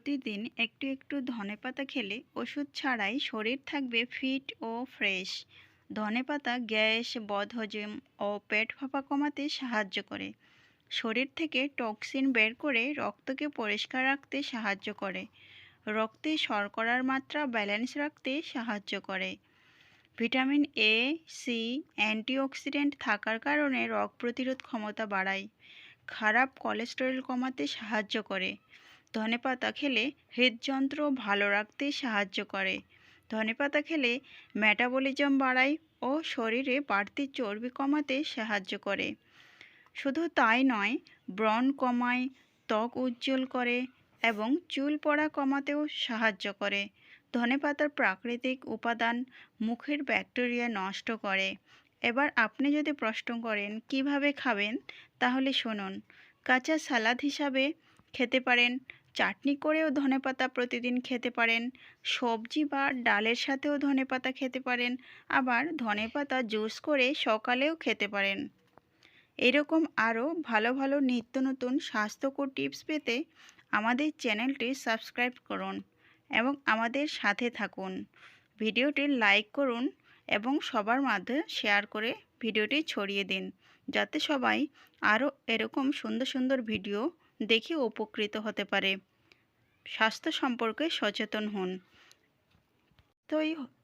প্রতিদিন একটু একটু ধনেপাতা খেলে ওষুধ ছাড়াই শরীর থাকবে ফিট ও ফ্রেশ। ধনেপাতা গ্যাস, বদহজম ও পেট ফাঁপা কমাতে সাহায্য করে। শরীর থেকে টক্সিন বের করে রক্তকে পরিষ্কার রাখতে সাহায্য করে। রক্তে শর্করার মাত্রা ব্যালেন্স রাখতে সাহায্য করে। ভিটামিন এ, সি, অ্যান্টিঅক্সিডেন্ট থাকার কারণে রোগ প্রতিরোধ ক্ষমতা বাড়ায়। খারাপ কোলেস্টেরল কমাতে সাহায্য করে। ধনেপাতা খেলে হৃদযন্ত্র ভালো রাখতে সাহায্য করে। ধনেপাতা খেলে মেটাবলিজম বাড়ায় ও শরীরে বাড়তি চর্বি কমাতে সাহায্য করে। শুধু তাই নয়, ব্রণ কমায়, ত্বক উজ্জ্বল করে এবং চুল পড়া কমাতেও সাহায্য করে। ধনেপাতার প্রাকৃতিক উপাদান মুখের ব্যাকটেরিয়া নষ্ট করে। এবার আপনি যদি প্রশ্ন করেন কিভাবে খাবেন, তাহলে শুনুন। কাঁচা সালাদ হিসাবে খেতে পারেন, চাটনি করেও ধনেপাতা প্রতিদিন খেতে পারেন, সবজি বা ডালের সাথেও ধনেপাতা খেতে পারেন, আবার ধনেপাতা জুস করে সকালেও খেতে পারেন। এরকম আরও ভালো ভালো নিত্য নতুন স্বাস্থ্যকর টিপস পেতে আমাদের চ্যানেলটি সাবস্ক্রাইব করুন এবং আমাদের সাথে থাকুন। ভিডিওটি লাইক করুন এবং সবার মাঝে শেয়ার করে ভিডিওটি ছড়িয়ে দিন, যাতে সবাই আরও এরকম সুন্দর সুন্দর ভিডিও দেখে উপকৃত হতে পারে। স্বাস্থ্য সম্পর্কে সচেতন হন।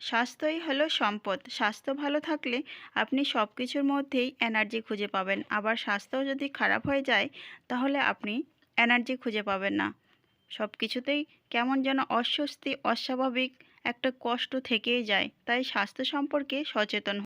স্বাস্থ্যই হলো সম্পদ। স্বাস্থ্য ভালো থাকলে আপনি সব কিছুর মধ্যেই এনার্জি খুঁজে পাবেন। আবার স্বাস্থ্য যদি খারাপ হয়ে যায়, তাহলে আপনি এনার্জি খুঁজে পাবেন না। সব কিছুতেই কেমন যেন অস্বস্তি, অস্বাভাবিক একটা কষ্ট থেকেই যায়। তাই স্বাস্থ্য সম্পর্কে সচেতন